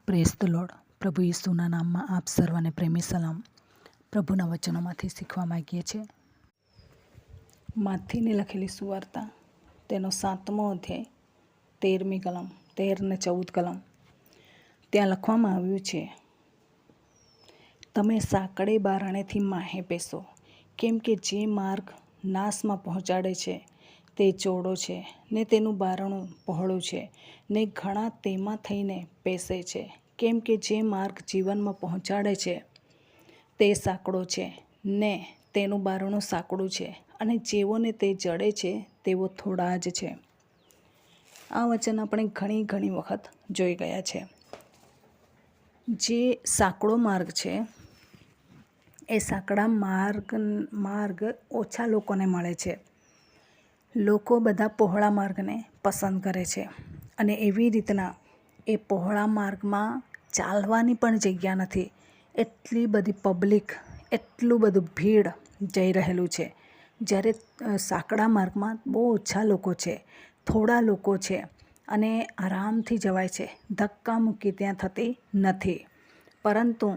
Praise the lord. પ્રભુ ઈસુના નામમાં આપ સર્વને પ્રેમી સલામ. પ્રભુના વચનોમાંથી શીખવા માગીએ છીએ. માથીની લખેલી સુવાર્તા તેનો 7મો અધ્યાય 13મી કલમ 13 ને 14 કલમ. ત્યાં લખવામાં આવ્યું છે, તમે સાંકડે બારણેથી માહે પેસો, કેમ કે જે માર્ગ નાશમાં પહોંચાડે છે તે ચોડો છે ને તેનું બારણું પહોળું છે ને ઘણા તેમાં થઈને પેસે છે, કેમ કે જે માર્ગ જીવનમાં પહોંચાડે છે તે સાંકડો છે ને તેનું બારણું સાંકડું છે, અને જેઓને તે જડે છે તેઓ થોડા જ છે. આ વચન આપણે ઘણી વખત જોઈ ગયા છે. જે સાંકડો માર્ગ છે એ સાંકડા માર્ગ ઓછા લોકોને મળે છે. લોકો બધા પહોળા માર્ગને પસંદ કરે છે, અને એવી રીતના એ પહોળા માર્ગમાં ચાલવાની પણ જગ્યા નથી. એટલી બધી પબ્લિક, એટલું બધું ભીડ જઈ રહેલું છે. જ્યારે સાંકડા માર્ગમાં બહુ ઓછા લોકો છે, થોડા લોકો છે, અને આરામથી જવાય છે. ધક્કા મૂકી ત્યાં થતી નથી. પરંતુ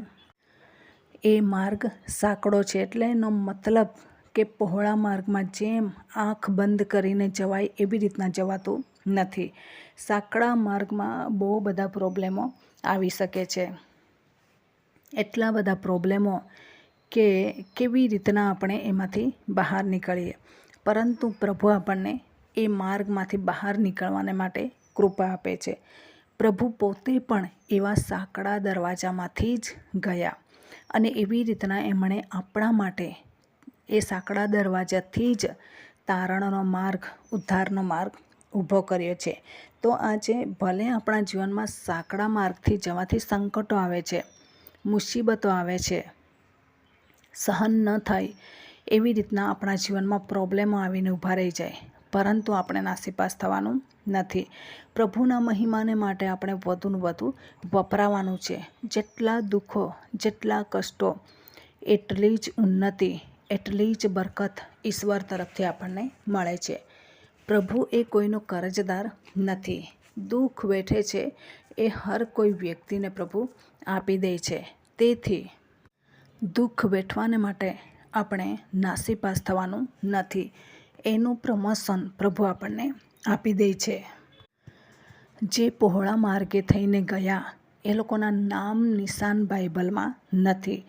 એ માર્ગ સાંકડો છે, એટલે એનો મતલબ કે પહોળા માર્ગમાં જેમ આંખ બંધ કરીને જવાય એવી રીતના જવાતું નથી. સાંકડા માર્ગમાં બહુ બધા પ્રોબ્લેમો આવી શકે છે. એટલા બધા પ્રોબ્લેમો કે કેવી રીતના આપણે એમાંથી બહાર નીકળીએ. પરંતુ પ્રભુ આપણને એ માર્ગમાંથી બહાર નીકળવાને માટે કૃપા આપે છે. પ્રભુ પોતે પણ એવા સાંકડા દરવાજામાંથી જ ગયા, અને એવી રીતના એમણે આપણા માટે એ સાંકડા દરવાજાથી જ તારણનો માર્ગ, ઉદ્ધારનો માર્ગ ઊભો કર્યો છે. તો આજે ભલે આપણા જીવનમાં સાંકડા માર્ગથી જવાથી સંકટો આવે છે, મુસીબતો આવે છે, સહન ન થાય એવી રીતના આપણા જીવનમાં પ્રોબ્લેમો આવીને ઊભા રહી જાય, પરંતુ આપણે નાસીપાસ થવાનું નથી. પ્રભુના મહિમાને માટે આપણે વધુને વધુ વપરાવાનું છે. જેટલા દુઃખો, જેટલા કષ્ટો, એટલી જ ઉન્નતિ, એટલી જ બરકત ઈશ્વર તરફથી આપણને મળે છે. પ્રભુ એ કોઈનો કરજદાર નથી. દુઃખ વેઠે છે એ હર કોઈ વ્યક્તિને પ્રભુ આપી દે છે. તેથી દુઃખ વેઠવાને માટે આપણે નાસીપાસ થવાનું નથી. એનું પ્રમોશન પ્રભુ આપણને આપી દે છે. જે પહોળા માર્ગે થઈને ગયા એ લોકોના નામ નિશાન બાઇબલમાં નથી,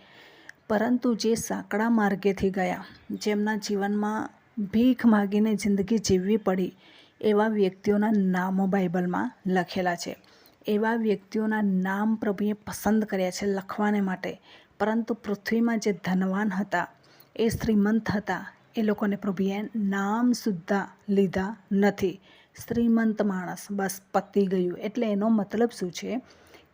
પરંતુ જે સાંકડા માર્ગેથી ગયા, જેમના જીવનમાં ભીખ માગીને જિંદગી જીવવી પડી, એવા વ્યક્તિઓના નામો બાઇબલમાં લખેલા છે. એવા વ્યક્તિઓના નામ પ્રભુએ પસંદ કર્યા છે લખવાને માટે. પરંતુ પૃથ્વીમાં જે ધનવાન હતા, એ શ્રીમંત હતા, એ લોકોને પ્રભુએ નામ સુદ્ધા લીધા નથી. શ્રીમંત માણસ બસ પતી ગયું. એટલે એનો મતલબ શું છે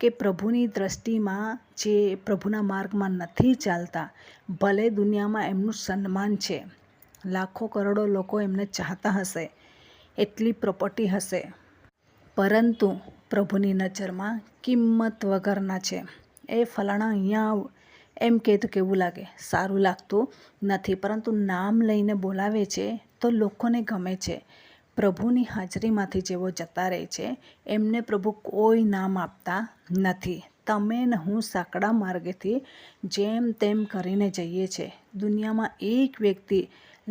કે પ્રભુની દ્રષ્ટિમાં જે પ્રભુના માર્ગમાં નથી ચાલતા, ભલે દુનિયામાં એમનું સન્માન છે, લાખો કરોડો લોકો એમને ચાહતા હશે, એટલી પ્રોપર્ટી હશે, પરંતુ પ્રભુની નજરમાં કિંમત વગરના છે. એ ફલાણા અહીંયા એમ કહે તો કેવું લાગે? સારું લાગતું નથી. પરંતુ નામ લઈને બોલાવે છે તો લોકોને ગમે છે. પ્રભુની હાજરીમાંથી જેઓ જતા રહે છે એમને પ્રભુ કોઈ નામ આપતા નથી. તમે ને હું સાંકડા માર્ગેથી જેમ તેમ કરીને જઈએ છીએ. દુનિયામાં એક વ્યક્તિ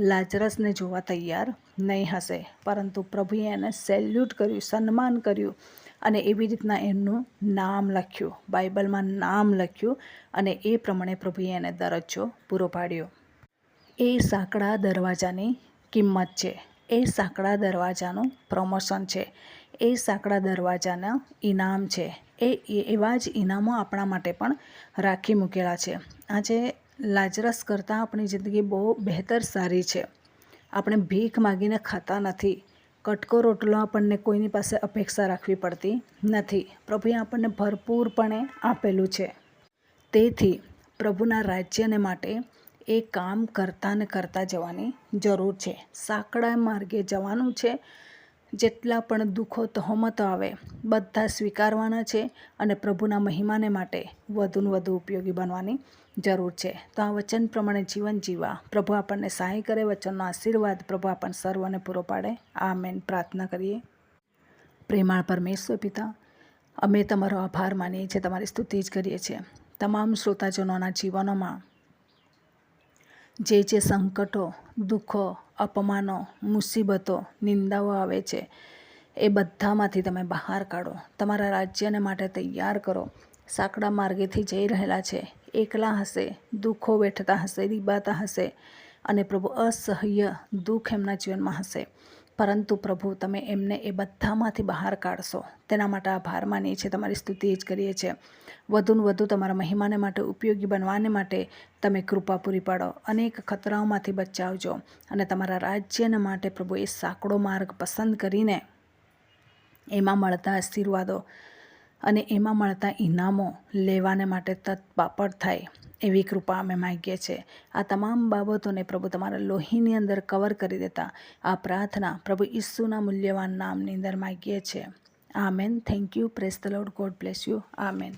લાજરસને જોવા તૈયાર નહીં હશે, પરંતુ પ્રભુએ એને સેલ્યુટ કર્યું, સન્માન કર્યું, અને એવી રીતના એમનું નામ લખ્યું, બાઇબલમાં નામ લખ્યું, અને એ પ્રમાણે પ્રભુએ એને દરજ્જો પૂરો પાડ્યો. એ સાંકડા દરવાજાની કિંમત છે. એ સાંકડા દરવાજાનું પ્રમોશન છે. એ સાંકડા દરવાજાના ઇનામ છે. એવા જ ઇનામો આપણા માટે પણ રાખી મૂકેલા છે. આજે લાજરસ કરતાં આપણી જિંદગી બહુ બહેતર સારી છે. આપણે ભીખ માગીને ખાતા નથી. કટકો રોટલો આપણને કોઈની પાસે અપેક્ષા રાખવી પડતી નથી. પ્રભુએ આપણને ભરપૂરપણે આપેલું છે. તેથી પ્રભુના રાજ્યને માટે એ કામ કરતા જવાની જરૂર છે. સાંકડા માર્ગે જવાનું છે. જેટલા પણ દુઃખો તહોમતો આવે બધા સ્વીકારવાના છે, અને પ્રભુના મહિમાને માટે વધુને વધુ ઉપયોગી બનવાની જરૂર છે. તો આ વચન પ્રમાણે જીવન જીવવા પ્રભુ આપણને સહાય કરે. વચનનો આશીર્વાદ પ્રભુ આપણને સર્વને પૂરો પાડે. આમેન. પ્રાર્થના કરીએ. પ્રેમાળ પરમેશ્વર પિતા, અમે તમારો આભાર માનીએ છીએ, તમારી સ્તુતિ જ કરીએ છીએ. તમામ શ્રોતાજનોના જીવનોમાં જે સંકટો, દુઃખો, અપમાનો, મુસીબતો, નિંદાઓ આવે છે એ બધામાંથી તમે બહાર કાઢો. તમારા રાજ્યને માટે તૈયાર કરો. સાંકડા માર્ગેથી જઈ રહેલા છે, એકલા હશે, દુઃખો વેઠતા હશે, રીબાતા હશે અને પ્રભુ અસહ્ય દુઃખ એમના જીવનમાં હશે, પરંતુ પ્રભુ તમે એમને એ બધામાંથી બહાર કાઢશો. તેના માટે આભાર માનીએ છીએ, તમારી સ્તુતિ જ કરીએ છીએ. વધુને વધુ તમારા મહિમાને માટે ઉપયોગી બનવાને માટે તમે કૃપા પૂરી પાડો. અનેક ખતરાઓમાંથી બચાવજો અને તમારા રાજ્યને માટે પ્રભુ એ સાંકડો માર્ગ પસંદ કરીને એમાં મળતા આશીર્વાદો અને એમાં મળતા ઇનામો લેવાને માટે તત્પર થાય એવી કૃપા અમે માગીએ છીએ. આ તમામ બાબતોને પ્રભુ તમારા લોહીની અંદર કવર કરી દેતા આ પ્રાર્થના પ્રભુ ઈસુના મૂલ્યવાન નામની અંદર માગીએ છીએ. Amen. Thank you. Praise the lord. God bless you. Amen.